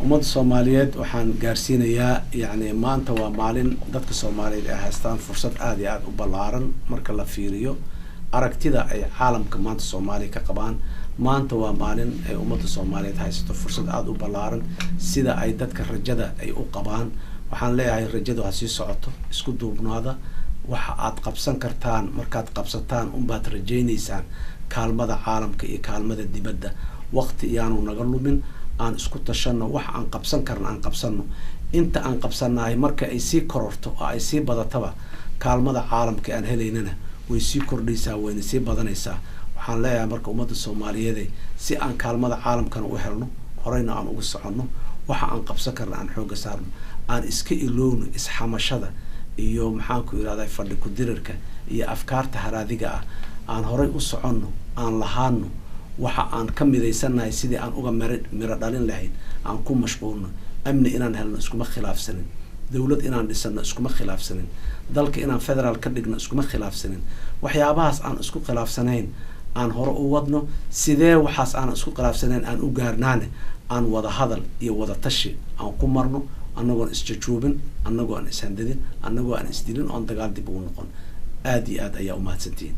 ummadda Soomaaliyeed waxaan gaarsiinayaa yani maanta waa maalin dadka Soomaaliyeed ay haystaan fursad aad iyo aad u ballaaran marka la fiiriyo aragtida ay caalamka maanta Soomaaliya ka qabaan. maanta waa maalin ay ummadda Soomaaliyeed haysato fursad aad u ballaaran sida ay dadka rajada ay u qabaan. waxaan leeyahay rajadu ha sii socoto, isku duubnaada, waxa aad qabsan kartaan markaad qabsataan baad rajaynaysaan kaalmada caalamka iyo kaalmada dibadda. waqti iyaanu naga lumin, aan isku tashano wax aan qabsan karno aan qabsano. inta aan qabsanahay marka ay sii kororto oo ay sii badataba kaalmada caalamka aan helaynana way sii kordhaysaa, wayna sii badanaysaa. waxaan leeyahay marka ummadda Soomaaliyeed si aan kaalmada caalamkana u helno, horeyna aan ugu soconno, waxa aan qabsan karno aan xooga saarno, aan iska ilowno isxamashada iyo maxaan ku yiraahdaa fadhi ku dirirka iyo afkaarta haraadiga ah. aan horey u soconno, aan lahaano waxa aan ka midaysanahay sidii aan uga miro dhalin lahayn, aan ku mashquulno. amni inaan helno iskuma khilaafsanin, dawlad inaan dhisano iskuma khilaafsanin, dalka inaan federaal ka dhigno iskuma khilaafsanin. waxyaabahaas aan isku khilaafsanayn aan hore u wadno. sidee waxaas aan isku khilaafsanayn aan u gaarnaane aan wada hadal iyo wada tashi aan ku marno, annagoon isjajuubin, annagoo aan ishandadin, annagoo aan isdilin, oon dagaal dib ugu noqon. aad iyo aad ayaa u mahadsantihiin.